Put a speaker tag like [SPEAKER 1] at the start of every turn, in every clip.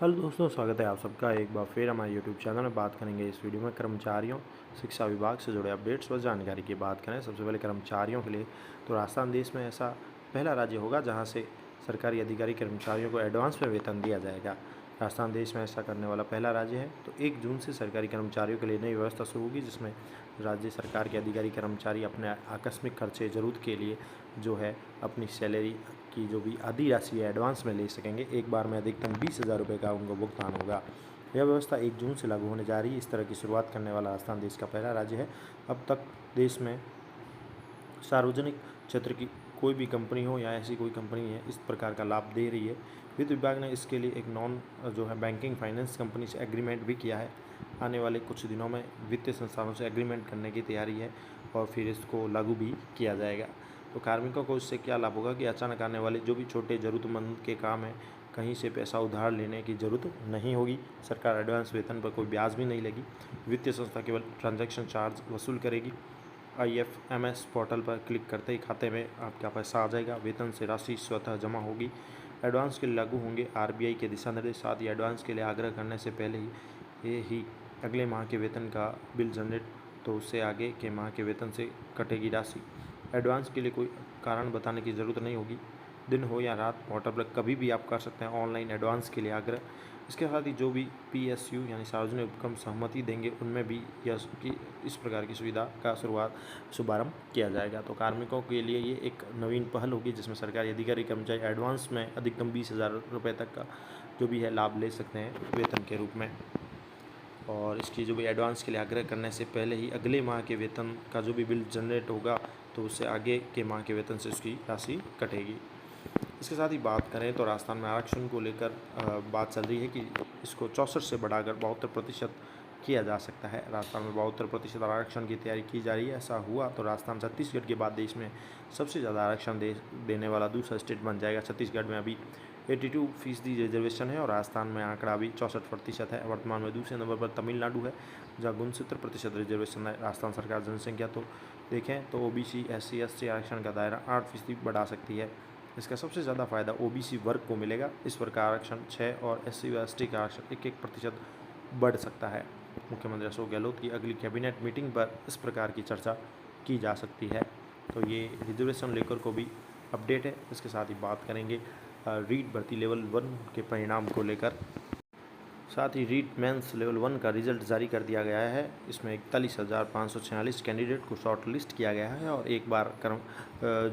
[SPEAKER 1] Hello दोस्तों, स्वागत है आप सबका एक बार फिर हमारे यूट्यूब चैनल में। बात करेंगे इस वीडियो में कर्मचारियों शिक्षा विभाग से जुड़े अपडेट्स व जानकारी की बात करें। सबसे पहले कर्मचारियों के लिए तो राजस्थान देश में ऐसा पहला राज्य होगा जहां से सरकारी अधिकारी कर्मचारियों को एडवांस में वेतन दिया जाएगा। राजस्थान देश में ऐसा करने वाला पहला राज्य है। तो 1 जून से सरकारी कर्मचारियों के लिए नई व्यवस्था शुरू होगी, जिसमें राज्य सरकार के अधिकारी कर्मचारी अपने आकस्मिक खर्चे ज़रूरत के लिए जो है अपनी सैलरी की जो भी आधी राशि है एडवांस में ले सकेंगे। एक बार में अधिकतम 20,000 रुपये का उनको भुगतान होगा। यह व्यवस्था 1 जून से लागू होने जा रही है। इस तरह की शुरुआत करने वाला राजस्थान देश का पहला राज्य है। अब तक देश में सार्वजनिक क्षेत्र की कोई भी कंपनी हो या ऐसी कोई कंपनी है इस प्रकार का लाभ दे रही है। वित्त विभाग ने इसके लिए एक नॉन जो है बैंकिंग फाइनेंस कंपनी से एग्रीमेंट भी किया है। आने वाले कुछ दिनों में वित्तीय संस्थानों से एग्रीमेंट करने की तैयारी है और फिर इसको लागू भी किया जाएगा। तो कार्मिकों को इससे क्या लाभ होगा कि अचानक आने वाले जो भी छोटे ज़रूरतमंद के काम हैं, कहीं से पैसा उधार लेने की ज़रूरत नहीं होगी। सरकार एडवांस वेतन पर कोई ब्याज भी नहीं लगी। वित्तीय संस्था केवल ट्रांजैक्शन चार्ज वसूल करेगी। IFMS पोर्टल पर क्लिक करते ही खाते में आपका पैसा आ जाएगा। वेतन से राशि स्वतः जमा होगी। एडवांस के लिए लागू होंगे RBI के दिशा निर्देश। साथ ही एडवांस के लिए आग्रह करने से पहले ही अगले माह के वेतन का बिल जनरेट, तो उससे आगे के माह के वेतन से कटेगी राशि। एडवांस के लिए कोई कारण बताने की ज़रूरत नहीं होगी। दिन हो या रात पोर्टल पर कभी भी आप कर सकते हैं ऑनलाइन एडवांस के लिए आग्रह। इसके साथ ही जो भी PSU यानी सार्वजनिक उपक्रम सहमति देंगे उनमें भी इस प्रकार की सुविधा का शुभारंभ किया जाएगा। तो कार्मिकों के लिए ये एक नवीन पहल होगी, जिसमें सरकारी अधिकारी कर्मचारी एडवांस में अधिकतम 20,000 रुपये तक का जो भी है लाभ ले सकते हैं वेतन के रूप में। और इसकी जो भी एडवांस के लिए आग्रह करने से पहले ही अगले माह के वेतन का जो भी बिल जनरेट होगा, तो उससे आगे के माह के वेतन से उसकी राशि कटेगी। इसके साथ ही बात करें तो राजस्थान में आरक्षण को लेकर बात चल रही है कि इसको 64 से बढ़ाकर 72% किया जा सकता है। राजस्थान में 72% आरक्षण की तैयारी की जा रही है। ऐसा हुआ तो राजस्थान छत्तीसगढ़ के बाद देश में सबसे ज़्यादा आरक्षण देने वाला दूसरा स्टेट बन जाएगा। छत्तीसगढ़ में अभी 82% रिजर्वेशन है और राजस्थान में आंकड़ा अभी 64% है। वर्तमान में दूसरे नंबर पर तमिलनाडु है, जहाँ 69% रिजर्वेशन है। राजस्थान सरकार जनसंख्या तो देखें तो OBC SC ST आरक्षण का दायरा 8% बढ़ा सकती है। इसका सबसे ज़्यादा फायदा OBC वर्ग को मिलेगा। इस वर्ग का आरक्षण 6 और SC व ST का आरक्षण 1% बढ़ सकता है। मुख्यमंत्री अशोक गहलोत की अगली कैबिनेट मीटिंग पर इस प्रकार की चर्चा की जा सकती है। तो ये रिजर्वेशन लेकर को भी अपडेट है। इसके साथ ही बात करेंगे रीट भर्ती लेवल 1 के परिणाम को लेकर। साथ ही रीट मेंस लेवल 1 का रिजल्ट जारी कर दिया गया है। इसमें 41,546 कैंडिडेट को शॉर्ट लिस्ट किया गया है और एक बार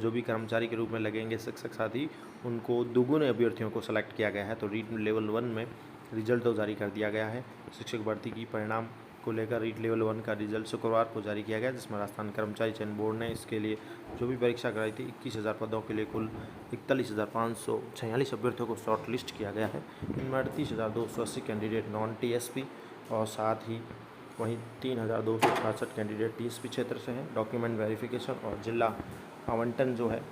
[SPEAKER 1] जो भी कर्मचारी के रूप में लगेंगे शिक्षक, साथ ही उनको दुगुने अभ्यर्थियों को सेलेक्ट किया गया है। तो रीट लेवल 1 में रिजल्ट तो जारी कर दिया गया है। शिक्षक भर्ती की परिणाम को लेकर रीट लेवल 1 का रिजल्ट शुक्रवार को जारी किया गया, जिसमें राजस्थान कर्मचारी चयन बोर्ड ने इसके लिए जो भी परीक्षा कराई थी 21,000 पदों के लिए कुल 41,546 अभ्यर्थियों को शॉर्ट लिस्ट किया गया है। इनमें 38,280 कैंडिडेट नॉन TSP और साथ ही वहीं 3,266 कैंडिडेट TSP क्षेत्र से हैं। डॉक्यूमेंट वेरिफिकेशन और जिला आवंटन जो है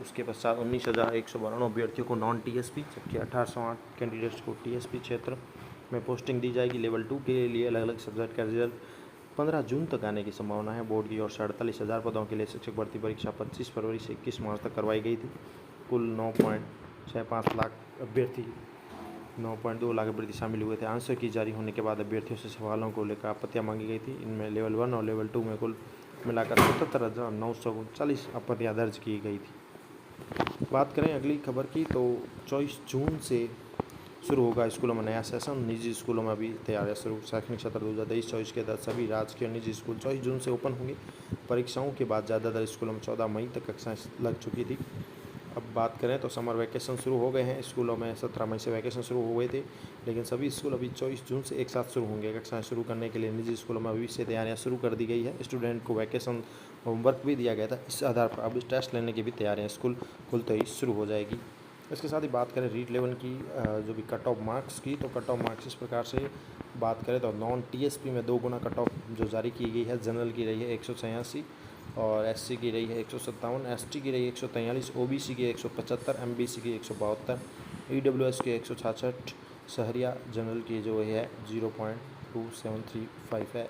[SPEAKER 1] उसके पश्चात 19,192 अभ्यर्थियों को नॉन TSP, जबकि 1,808 कैंडिडेट्स को TSP क्षेत्र में पोस्टिंग दी जाएगी। लेवल 2 के लिए अलग अलग सब्जेक्ट का रिजल्ट 15 जून तक आने की संभावना है। बोर्ड की ओर से 48,000 पदों के लिए शिक्षक भर्ती परीक्षा 25 फरवरी से 21 मार्च तक करवाई गई थी। कुल 9.65 लाख अभ्यर्थी 9.2 लाख अभ्यर्थी शामिल हुए थे। आंसर की जारी होने के बाद अभ्यर्थियों से सवालों को लेकर आपत्तियाँ मांगी गई थी। इनमें लेवल 1 और लेवल 2 में कुल मिलाकर 77,939 आपत्तियाँ दर्ज की गई थी। बात करें अगली खबर की तो 24 जून से शुरू होगा स्कूलों में नया सेशन। निजी स्कूलों में अभी तैयारियां शुरू। शैक्षणिक सत्र 2023-24 के तहत सभी राजकीय और निजी स्कूल 24 जून से ओपन होंगे। परीक्षाओं के बाद ज़्यादातर स्कूलों में 14 मई तक कक्षाएं लग चुकी थी। अब बात करें तो समर वैकेशन शुरू हो गए हैं। स्कूलों में 17 मई से वैकेशन शुरू हो गए थे, लेकिन सभी स्कूल अभी 24 जून से एक साथ शुरू होंगे। कक्षाएं शुरू करने के लिए निजी स्कूलों में अभी से तैयारियां शुरू कर दी गई है। स्टूडेंट को वैकेशन होमवर्क भी दिया गया था। इस आधार पर अब टेस्ट लेने की भी तैयारियाँ स्कूल खुलते ही शुरू हो जाएगी। इसके साथ ही बात करें रीट लेवल की जो भी कट ऑफ मार्क्स की, तो कट ऑफ मार्क्स इस प्रकार से बात करें तो नॉन TSP में 2 गुना कट ऑफ जो जारी की गई है। जनरल की रही है 186 और SC की रही है 157, ST की रही है 143, OBC की 175, MBC की 172, EWS की 166, शहरिया जनरल की जो है 0.2735 है।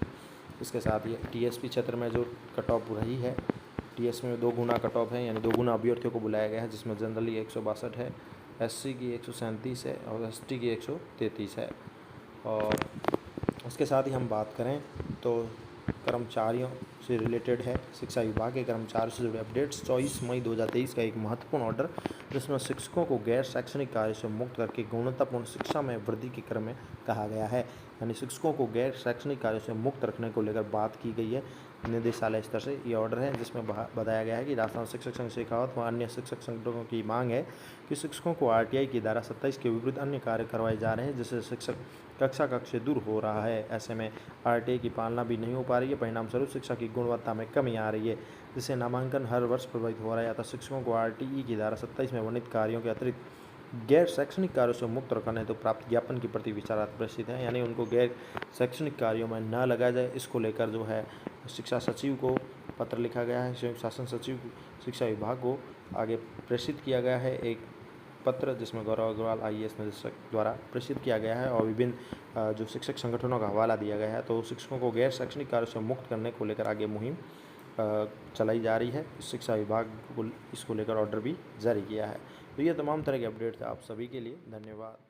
[SPEAKER 1] इसके साथ ही TSP क्षेत्र में जो कट ऑफ रही है, TSP में 2 गुना कट ऑफ है, यानी 2 गुना अभ्यर्थियों को बुलाया गया है, जिसमें जनरली 162 है, SC की 137 है और ST की 133 है। और इसके साथ ही हम बात करें तो कर्मचारियों से रिलेटेड है, शिक्षा विभाग के कर्मचारियों से जुड़े अपडेट्स। 24 मई 2023 का एक महत्वपूर्ण ऑर्डर जिसमें शिक्षकों को गैर शैक्षणिक कार्य से मुक्त करके गुणवत्तापूर्ण शिक्षा में वृद्धि के क्रम में कहा गया है। यानी शिक्षकों को गैर शैक्षणिक कार्य से मुक्त रखने को लेकर बात की गई है निदेशालय स्तर से। ये ऑर्डर है जिसमें बताया गया है कि राजस्थान शिक्षक संघ शेखावत व अन्य शिक्षक संगठनों की मांग है कि शिक्षकों को RTI की धारा 27 के विरुद्ध अन्य कार्य करवाए जा रहे हैं जिससे शिक्षक कक्षा कक्ष से दूर हो रहा है। ऐसे में RTI की पालना भी नहीं हो पा रही है, परिणाम स्वरूप शिक्षा की गुणवत्ता में कमी आ रही है, जिससे नामांकन हर वर्ष प्रभावित हो रहा है। अतः शिक्षकों को RTI की धारा 27 में वर्णित कार्यों के अतिरिक्त गैर शैक्षणिक कार्यों से मुक्त रखना है तो प्राप्त ज्ञापन के प्रति विचारार्थ प्रेषित है। यानी उनको गैर शैक्षणिक कार्यों में न लगाया जाए, इसको लेकर जो है शिक्षा सचिव को पत्र लिखा गया है। संयुक्त शासन सचिव शिक्षा विभाग को आगे प्रेषित किया गया है एक पत्र, जिसमें गौरव अग्रवाल IAS निदेशक द्वारा प्रेषित किया गया है और विभिन्न जो शिक्षक संगठनों का हवाला दिया गया है। तो शिक्षकों को गैर शैक्षणिक कार्यों से मुक्त करने को लेकर आगे मुहिम चलाई जा रही है। शिक्षा विभाग को इसको लेकर ऑर्डर भी जारी किया है। तो ये तमाम तरह के अपडेट थे आप सभी के लिए। धन्यवाद।